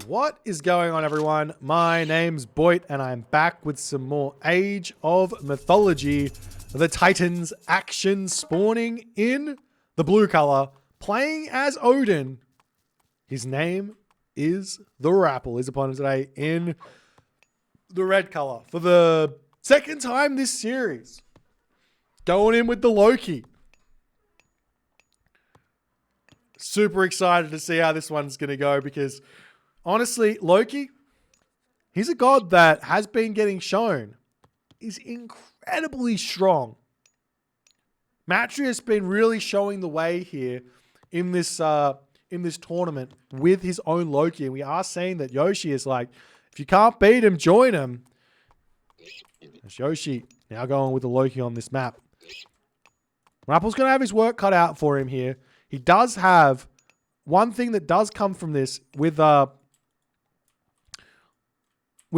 What is going on, everyone? My name's Boit, and I'm back with some more Age of Mythology. The Titans action spawning in the blue color, playing as Odin. His name is the Rapl. His opponent today in the red color for the second time this series. Going in with the Loki. Super excited to see how this one's going to go because honestly, Loki, he's a god that has been getting shown. He's incredibly strong. Matri has been really showing the way here in this tournament with his own Loki. And we are seeing that Yoshii is like, if you can't beat him, join him. There's Yoshii now going with the Loki on this map. Rapl's going to have his work cut out for him here. He does have one thing that does come from this with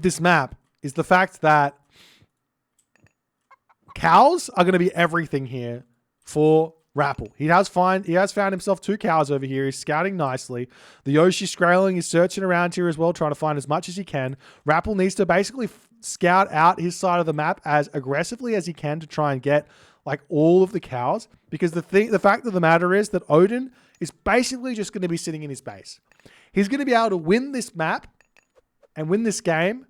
this map is the fact that cows are going to be everything here for Rapl. He has found himself 2 cows over here. He's scouting nicely. The Yoshii Skraling is searching around here as well, trying to find as much as he can. Rapl needs to basically scout out his side of the map as aggressively as he can to try and get like all of the cows, because the fact of the matter is that Odin is basically just going to be sitting in his base. He's going to be able to win this map and win this game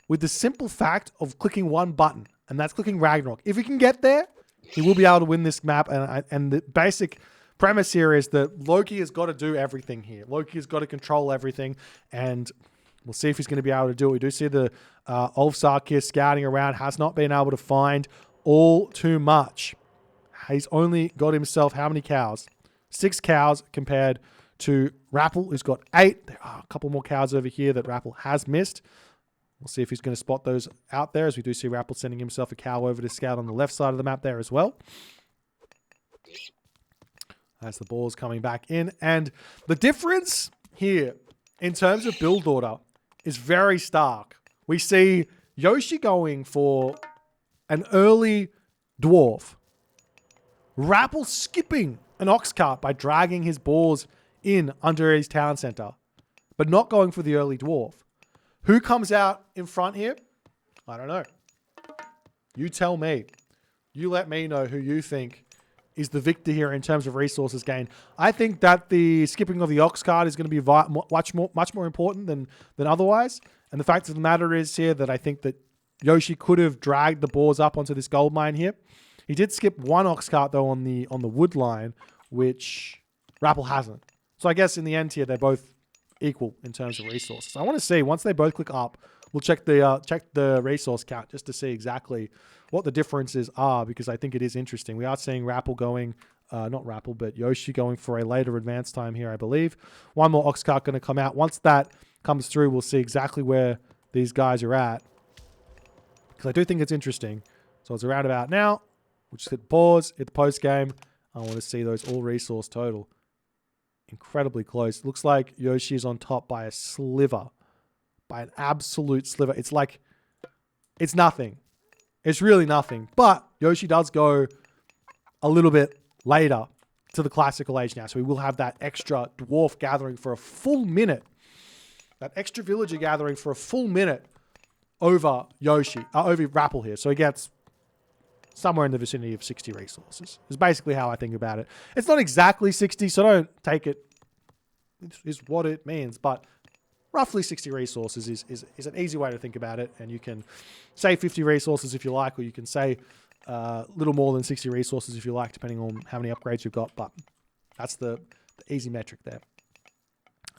with the simple fact of clicking one button, and that's clicking Ragnarok. If he can get there, he will be able to win this map. And the basic premise here is that Loki has got to do everything here. Loki has got to control everything, and we'll see if he's going to be able to do it. We do see the Ulfsark here scouting around, has not been able to find all too much. He's only got himself how many cows? 6 cows compared to Rapl, who's got 8. There are a couple more cows over here that Rapl has missed. We'll see if he's going to spot those out there, as we do see Rapl sending himself a cow over to scout on the left side of the map there as well. As the ball's coming back in. And the difference here in terms of build order is very stark. We see Yoshii going for an early dwarf. Rapl skipping an ox cart by dragging his boars in under his town center, but not going for the early dwarf. Who comes out in front here? I don't know. You tell me. You let me know who you think is the victor here in terms of resources gained. I think that the skipping of the ox cart is going to be much more important than otherwise. And the fact of the matter is here that I think that Yoshii could have dragged the boars up onto this gold mine here. He did skip 1 ox cart though on the wood line, which Rapl hasn't. So I guess in the end here they're both equal in terms of resources. I want to see once they both click up, we'll check the resource count just to see exactly what the differences are, because I think it is interesting. We are seeing Rapl going, not Rapl, but Yoshii going for a later advance time here, I believe. 1 more ox cart going to come out. Once that comes through, we'll see exactly where these guys are at, because I do think it's interesting. So it's around about now. We'll just hit pause, hit the post game. I want to see those all resource total. Incredibly close. Looks like Yoshii is on top by a sliver. By an absolute sliver. It's like, it's nothing. It's really nothing. But Yoshii does go a little bit later to the classical age now. So we will have that extra dwarf gathering for a full minute. That extra villager gathering for a full minute over Yoshii, over Rapl here. So he gets somewhere in the vicinity of 60 resources. Is basically how I think about it. It's not exactly 60, so don't take it is what it means, but roughly 60 resources is an easy way to think about it. And you can say 50 resources if you like, or you can say a little more than 60 resources if you like, depending on how many upgrades you've got. But that's the easy metric there.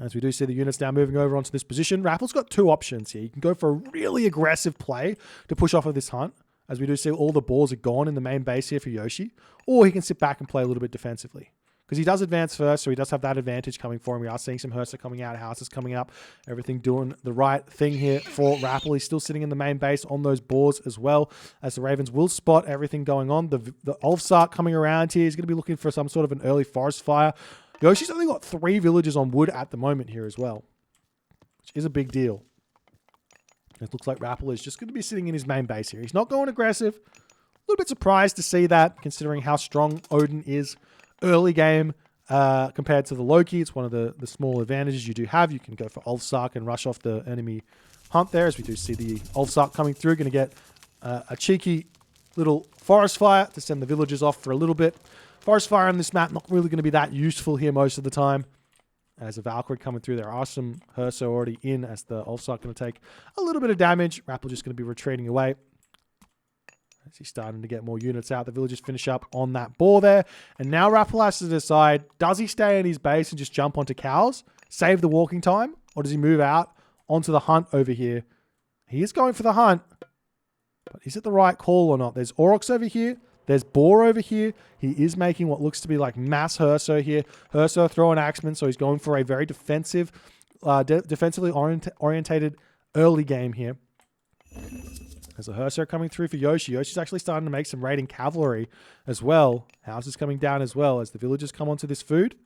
As we do see the units now moving over onto this position, Rapl's got 2 options here. You can go for a really aggressive play to push off of this hunt, as we do see all the balls are gone in the main base here for Yoshii, or he can sit back and play a little bit defensively. Because he does advance first, so he does have that advantage coming for him. We are seeing some Hursa coming out, houses coming up, everything doing the right thing here for Rapl. He's still sitting in the main base on those boars as well, as the Ravens will spot everything going on. The Ulfsark coming around here. He's going to be looking for some sort of an early forest fire. Yoshii's only got 3 villages on wood at the moment here as well, which is a big deal. It looks like Rapl is just going to be sitting in his main base here. He's not going aggressive. A little bit surprised to see that, considering how strong Odin is early game compared to the Loki. It's one of the small advantages you do have. You can go for Ulfsark and rush off the enemy hunt there, as we do see the Ulfsark coming through. Going to get a cheeky little forest fire to send the villagers off for a little bit. Forest fire on this map, not really going to be that useful here most of the time. As a Valkyrie coming through, there are some Herso already in, as the Ulfsark going to take a little bit of damage. Rapl just going to be retreating away. As he's starting to get more units out, the villagers finish up on that boar there. And now Rapl has to decide, does he stay in his base and just jump onto cows, save the walking time, or does he move out onto the hunt over here? He is going for the hunt, but is it the right call or not? There's Aurochs over here. There's boar over here. He is making what looks to be like mass Herso here. Herso throwing axemen, so he's going for a very defensive, defensively orientated early game here. There's a Herso coming through for Yoshii. Yoshi's actually starting to make some raiding cavalry as well. Houses coming down as well as the villagers come onto this food.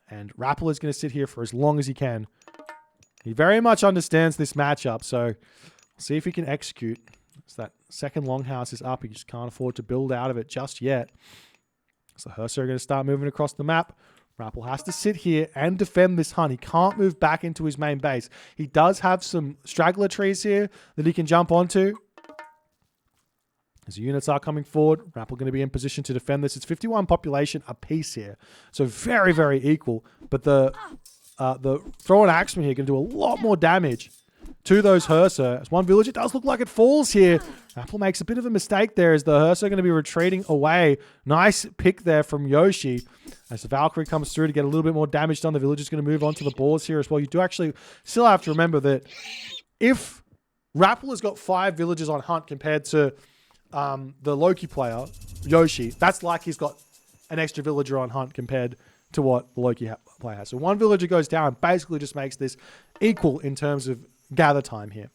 And Rapl is going to sit here for as long as he can. He very much understands this matchup, so we'll see if he can execute. So that second longhouse is up. He just can't afford to build out of it just yet. So Herso are going to start moving across the map. Rapl has to sit here and defend this hunt. He can't move back into his main base. He does have some straggler trees here that he can jump onto. As the units are coming forward, Rapl going to be in position to defend this. It's 51 population apiece here. So very, very equal. But the throwing axeman here going to do a lot more damage to those Herso. As one village, it does look like it falls here. Rapl makes a bit of a mistake there as the Herso are going to be retreating away. Nice pick there from Yoshii. As the Valkyrie comes through to get a little bit more damage done, the village is going to move on to the boars here as well. You do actually still have to remember that if Rapl has got 5 villagers on hunt compared to the Loki player, Yoshii, that's like he's got an extra villager on hunt compared to what the Loki player has. So one villager goes down, basically just makes this equal in terms of gather time here.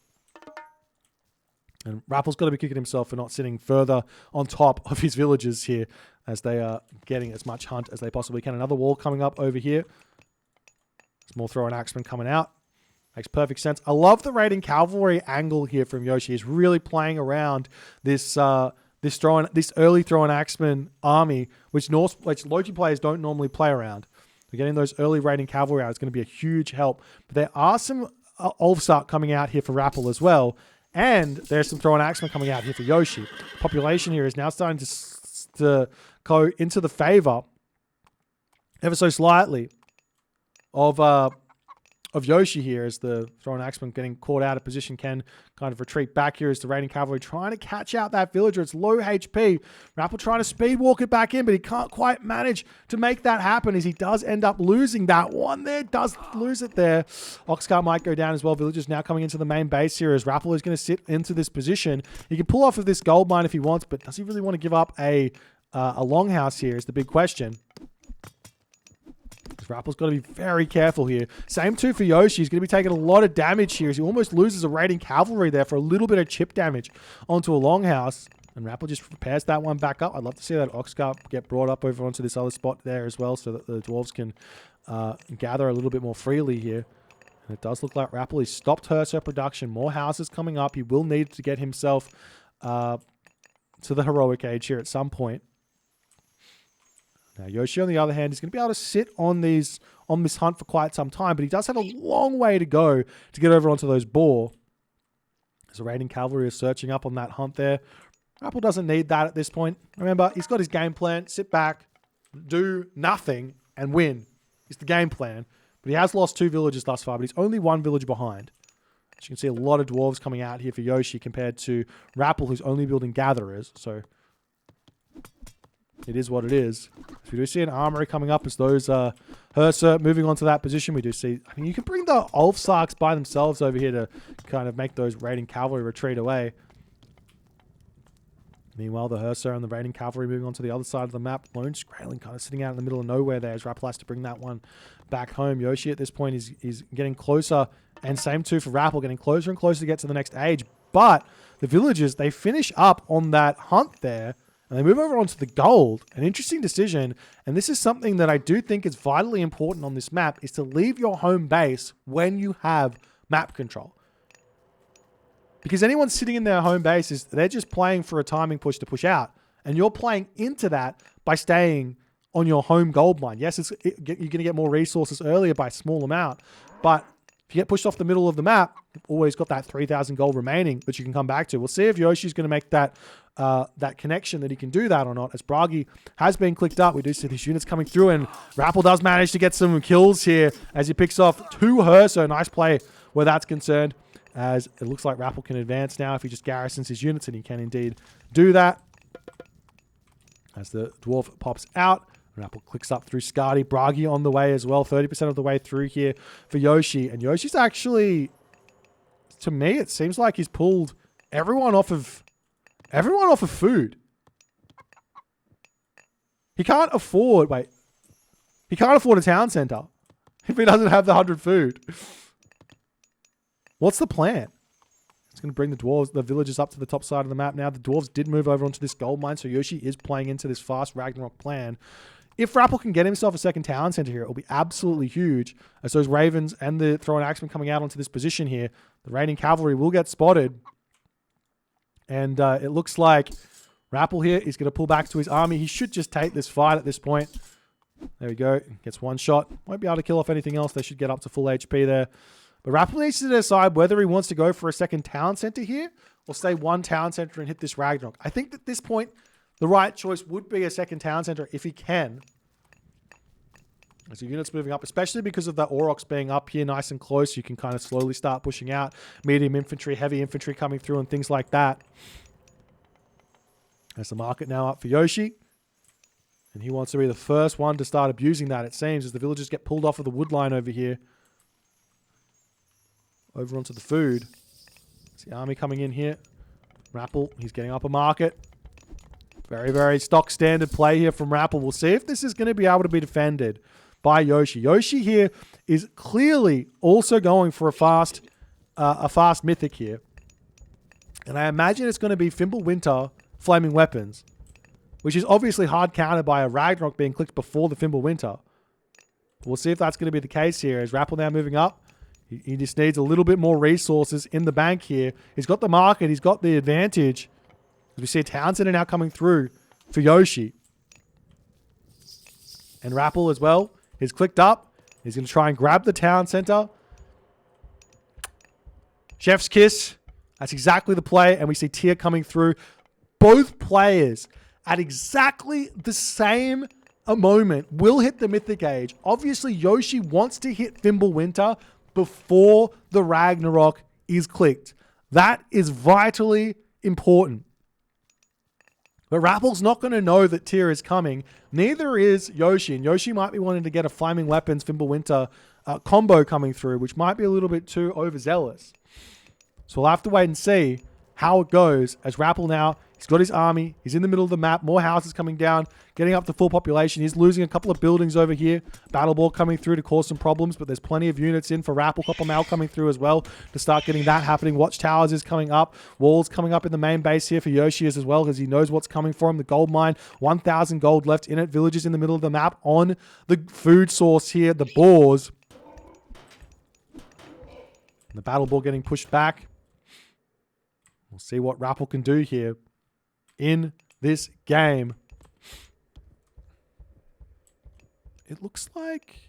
And Rapl's got to be kicking himself for not sitting further on top of his villagers here as they are getting as much hunt as they possibly can. Another wall coming up over here. Small throw and axeman coming out. Makes perfect sense. I love the raiding cavalry angle here from Yoshii. He's really playing around this this early throw and axeman army, which Loki players don't normally play around. So getting those early raiding cavalry out is going to be a huge help. But there are some Ulfsark coming out here for Rapl as well. And there's some throw and axemen coming out here for Yoshii. Population here is now starting to go into the favor ever so slightly of Yoshii here, as the throw and axeman getting caught out of position can kind of retreat back here as the raiding cavalry trying to catch out that villager. It's low HP. Rapl trying to speed walk it back in, but he can't quite manage to make that happen, as he does end up losing that one there. Does lose it there. Oxcart might go down as well. Villagers now coming into the main base here as Rapl is going to sit into this position. He can pull off of this gold mine if he wants, but does he really want to give up a longhouse here is the big question. Rappl's got to be very careful here. Same too for Yoshii. He's going to be taking a lot of damage here as he almost loses a raiding cavalry there for a little bit of chip damage onto a longhouse. And Rapl just repairs that one back up. I'd love to see that Oxcart get brought up over onto this other spot there as well, so that the dwarves can gather a little bit more freely here. And it does look like Rapl has stopped Herso production. More houses coming up. He will need to get himself to the heroic age here at some point. Now, Yoshii, on the other hand, is going to be able to sit on this hunt for quite some time, but he does have a long way to go to get over onto those boar. As the raiding cavalry is searching up on that hunt there. Rapl doesn't need that at this point. Remember, he's got his game plan. Sit back, do nothing, and win. It's the game plan. But he has lost 2 villages thus far, but he's only 1 village behind. As you can see, a lot of dwarves coming out here for Yoshii compared to Rapl, who's only building gatherers. So it is what it is. So we do see an armory coming up as those Herso moving on to that position. We do see, I mean, you can bring the Ulfsarks by themselves over here to kind of make those raiding cavalry retreat away. Meanwhile, the Herso and the raiding cavalry moving on to the other side of the map. Lone Skraeling kind of sitting out in the middle of nowhere there as Rapl has to bring that one back home. Yoshii at this point is getting closer, and same too for Rapl, getting closer and closer to get to the next age. But the villagers, they finish up on that hunt there, and they move over onto the gold. An interesting decision, and this is something that I do think is vitally important on this map, is to leave your home base when you have map control. Because anyone sitting in their home base, they're just playing for a timing push to push out. And you're playing into that by staying on your home gold mine. Yes, you're going to get more resources earlier by a small amount, but if you get pushed off the middle of the map, you've always got that 3,000 gold remaining that you can come back to. We'll see if Yoshi's going to make that that connection, that he can do that or not. As Bragi has been clicked up, we do see these units coming through, and Rapl does manage to get some kills here as he picks off 2 her. So nice play where that's concerned, as it looks like Rapl can advance now if he just garrisons his units, and he can indeed do that. As the dwarf pops out, Rapl clicks up through Skadi. Bragi on the way as well, 30% of the way through here for Yoshii. And Yoshi's actually, to me, it seems like he's pulled everyone off of food. He can't afford, he can't afford a town center if he doesn't have the 100 food. What's the plan? It's going to bring the villagers up to the top side of the map now. The dwarves did move over onto this gold mine, so Yoshii is playing into this fast Ragnarok plan. If Rapl can get himself a second town center here, it will be absolutely huge, as those ravens and the thrown axemen coming out onto this position here. The raiding cavalry will get spotted. And it looks like Rapl here is going to pull back to his army. He should just take this fight at this point. There we go. Gets one shot. Won't be able to kill off anything else. They should get up to full HP there. But Rapl needs to decide whether he wants to go for a second town center here or stay one town center and hit this Ragnarok. I think at this point, the right choice would be a second town center if he can. As the unit's moving up, especially because of that Aurochs being up here nice and close, you can kind of slowly start pushing out medium infantry, heavy infantry coming through and things like that. There's the market now up for Yoshii. And he wants to be the first one to start abusing that, it seems, as the villagers get pulled off of the wood line over here. Over onto the food. It's the army coming in here. Rapl, he's getting up a market. Very, very stock standard play here from Rapl. We'll see if this is going to be able to be defended by Yoshii. Yoshii here is clearly also going for a fast mythic here. And I imagine it's going to be Fimbulwinter Flaming Weapons, which is obviously hard countered by a Ragnarok being clicked before the Fimbulwinter. We'll see if that's going to be the case here. As Rapl now moving up, he just needs a little bit more resources in the bank here. He's got the market. He's got the advantage. As we see a town center now coming through for Yoshii. And Rapl as well. He's clicked up. He's going to try and grab the town center. Chef's kiss. That's exactly the play. And we see Tyr coming through. Both players at exactly the same moment will hit the Mythic Age. Obviously, Yoshii wants to hit Fimbulwinter before the Ragnarok is clicked. That is vitally important. But Rapple's not going to know that Tyr is coming. Neither is Yoshii. And Yoshii might be wanting to get a Flaming Weapons Fimbulwinter combo coming through, which might be a little bit too overzealous. So we'll have to wait and see how it goes. As Rapl now, he's got his army. He's in the middle of the map. More houses coming down, getting up to full population. He's losing a couple of buildings over here. Battle Ball coming through to cause some problems, but there's plenty of units in for Rapl. Copper Mail coming through as well to start getting that happening. Watchtowers is coming up. Walls coming up in the main base here for Yoshii as well, because he knows what's coming for him. The gold mine, 1,000 gold left in it. Villages in the middle of the map on the food source here, the boars. And the Battle Ball getting pushed back. We'll see what Rapl can do here in this game. It looks like,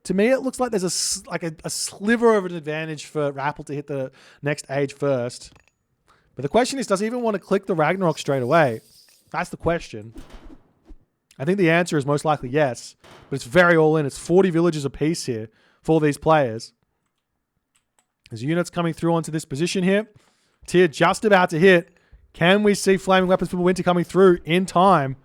to me, it looks like there's a sliver of an advantage for Rapl to hit the next age first. But the question is, does he even want to click the Ragnarok straight away? That's the question. I think the answer is most likely yes, but it's very all in. It's 40 villages apiece here for these players. There's units coming through onto this position here. Tyr just about to hit. Can we see Flaming Weapons Fimbulwinter coming through in time?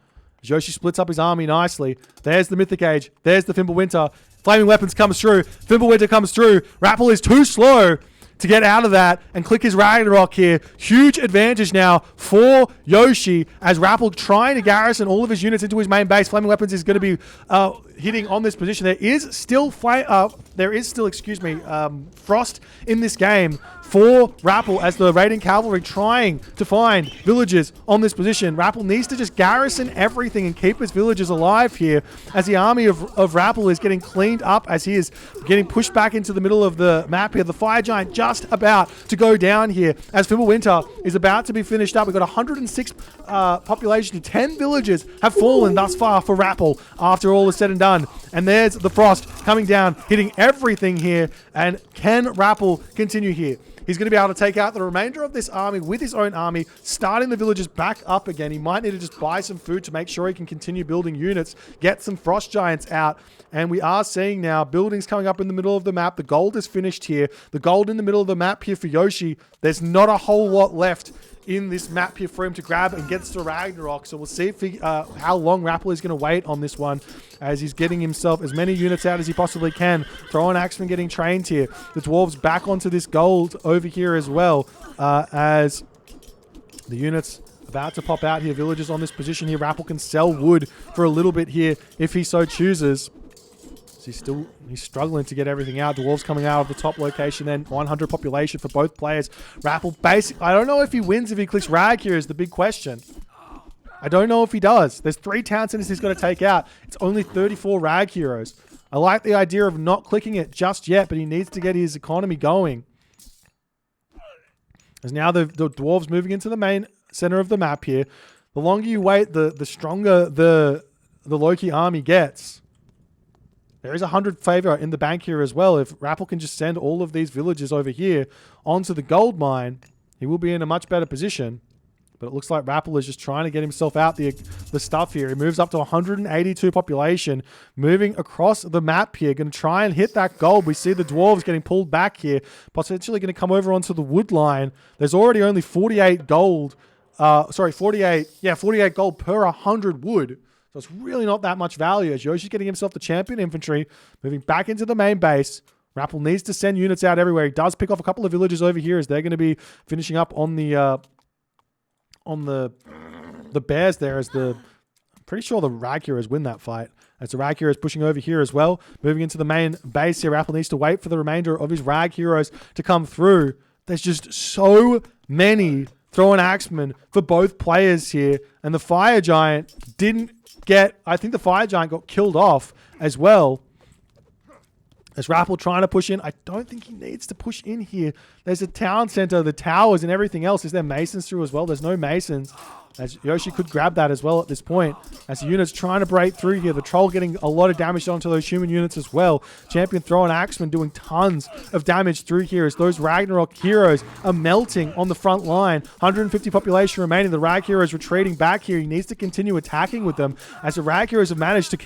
Yoshii splits up his army nicely. There's the Mythic Age. There's the Fimbulwinter. Flaming Weapons comes through. Fimbulwinter comes through. Rapl is too slow to get out of that and click his Ragnarok here. Huge advantage now for Yoshii as Rapl trying to garrison all of his units into his main base. Flaming Weapons is going to be hitting on this position. There is still frost in this game for Rapl as the raiding cavalry trying to find villages on this position. Rapl needs to just garrison everything and keep his villages alive here as the army of Rapl is getting cleaned up as he is getting pushed back into the middle of the map here. The Fire Giant just just about to go down here as Fimbulwinter is about to be finished up. We've got 106 population. 10 villages have fallen thus far for Rapl after all is said and done. And there's the frost coming down, hitting everything here. And can Rapl continue here? He's going to be able to take out the remainder of this army with his own army, starting the villages back up again. He might need to just buy some food to make sure he can continue building units, get some frost giants out. And we are seeing now buildings coming up in the middle of the map. The gold is finished here. The gold in the middle of the map here for Yoshii. There's not a whole lot left in this map here for him to grab and get to Ragnarok. So we'll see if he, how long Rapl is going to wait on this one as he's getting himself as many units out as he possibly can. Throwing Axeman getting trained here. The dwarves back onto this gold over here as well as the units about to pop out here. Villagers on this position here. Rapl can sell wood for a little bit here if he so chooses. He's struggling to get everything out. Dwarves coming out of the top location then. 100 population for both players. Rapl basically, I don't know if he wins if he clicks Rag here is the big question. I don't know if he does. There's 3 town centers he's got to take out. It's only 34 Rag heroes. I like the idea of not clicking it just yet, but he needs to get his economy going. As now the dwarves moving into the main center of the map here. The longer you wait, the stronger the Loki army gets. There is 100 favor in the bank here as well. If Rapl can just send all of these villages over here onto the gold mine, he will be in a much better position. But it looks like Rapl is just trying to get himself out the stuff here. He moves up to 182 population, moving across the map here. Going to try and hit that gold. We see the dwarves getting pulled back here, potentially going to come over onto the wood line. There's already only 48 gold. 48 gold per 100 wood. So it's really not that much value as Yoshii's getting himself the champion infantry, moving back into the main base. Rapl needs to send units out everywhere. He does pick off a couple of villages over here as they're going to be finishing up on the bears there as I'm pretty sure the Rag Heroes win that fight. As the Rag Heroes pushing over here as well. Moving into the main base here. Rapl needs to wait for the remainder of his Rag Heroes to come through. There's just so many throwing axemen for both players here. And the Fire Giant didn't get... I think the Fire Giant got killed off as well. As Rapl trying to push in. I don't think he needs to push in here. There's a town center, the towers and everything else. Is there masons through as well? There's no masons. As Yoshii could grab that as well at this point. As the unit's trying to break through here. The troll getting a lot of damage onto those human units as well. Champion throwing axemen doing tons of damage through here as those Ragnarok heroes are melting on the front line. 150 population remaining. The Rag heroes retreating back here. He needs to continue attacking with them as the Rag heroes have managed to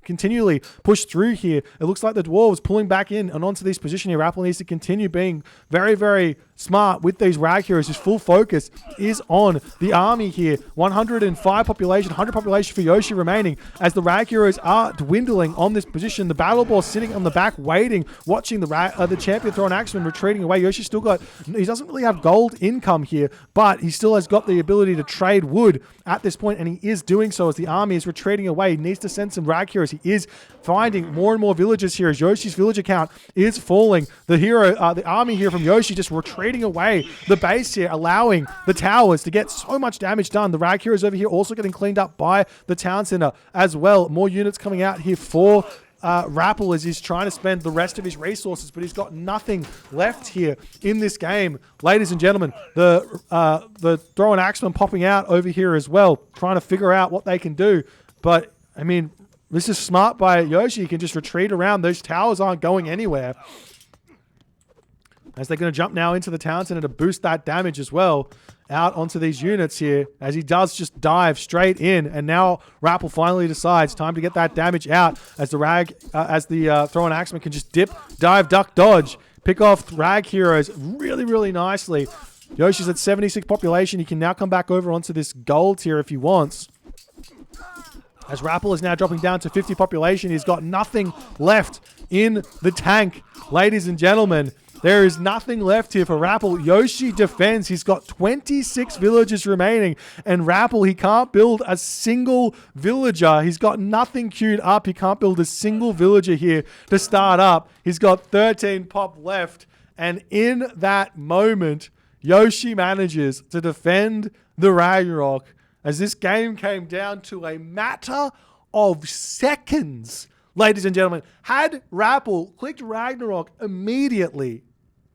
continually push through here. It looks like the dwarves pulling back in and onto this position here. Rapl needs to continue being very, very smart with these Rag heroes. His full focus is on the army here. 105 population, 100 population for Yoshii remaining as the Rag heroes are dwindling on this position. The battle boss sitting on the back waiting, watching the champion throwing axeman retreating away. Yoshii still got, he doesn't really have gold income here, but he still has got the ability to trade wood at this point, and he is doing so as the army is retreating away. He needs to send some Rag heroes. He is finding more and more villages here as Yoshii's villager count is falling. The army here from Yoshii just retreating away the base here, allowing the towers to get so much damage done. The Rag heroes over here also getting cleaned up by the town center as well. More units coming out here for Rapl as he's trying to spend the rest of his resources, but he's got nothing left here in this game. Ladies and gentlemen, the throwing axeman popping out over here as well, trying to figure out what they can do. But, I mean, this is smart by Yoshii. He can just retreat around. Those towers aren't going anywhere. As they're going to jump now into the town center to boost that damage as well out onto these units here as he does just dive straight in. And now Rapl finally decides time to get that damage out as the throwing axeman can just dip, dive, duck, dodge, pick off Rag heroes really, really nicely. Yoshii's at 76 population. He can now come back over onto this gold tier if he wants. As Rapl is now dropping down to 50 population, he's got nothing left in the tank. Ladies and gentlemen, there is nothing left here for Rapl. Yoshii defends. He's got 26 villagers remaining. And Rapl, he can't build a single villager. He's got nothing queued up. He can't build a single villager here to start up. He's got 13 pop left. And in that moment, Yoshii manages to defend the Ragnarok as this game came down to a matter of seconds. Ladies and gentlemen, had Rapl clicked Ragnarok immediately,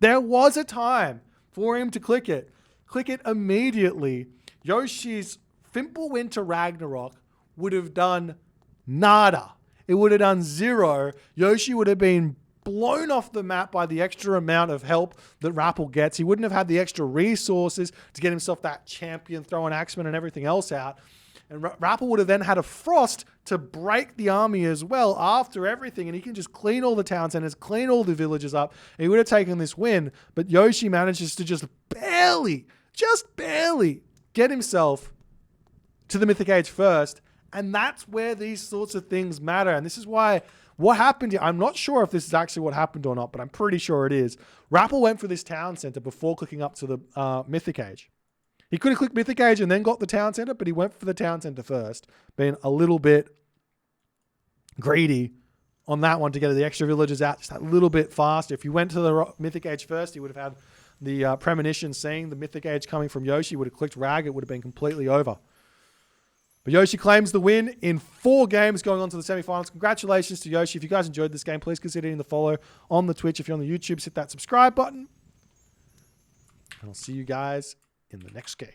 There was a time for him to click it. Click it immediately. Yoshii's simple win to Ragnarok would have done nada. It would have done 0. Yoshii would have been blown off the map by the extra amount of help that Rapl gets. He wouldn't have had the extra resources to get himself that champion, throwing Axeman and everything else out. And Rapl would have then had a Frost to break the army as well after everything. And he can just clean all the town centers, clean all the villages up. And he would have taken this win. But Yoshii manages to just barely get himself to the Mythic Age first. And that's where these sorts of things matter. And this is why what happened here, I'm not sure if this is actually what happened or not, but I'm pretty sure it is. Rapl went for this town center before clicking up to the Mythic Age. He could have clicked Mythic Age and then got the town center, but he went for the town center first, being a little bit greedy on that one to get the extra villagers out just a little bit faster. If you went to the Mythic Age first, he would have had the premonition seeing the Mythic Age coming from Yoshii, would have clicked Rag, it would have been completely over. But Yoshii claims the win in 4 games going on to the semifinals. Congratulations to Yoshii. If you guys enjoyed this game, please consider hitting the follow on the Twitch. If you're on the YouTube, hit that subscribe button. And I'll see you guys in the next game.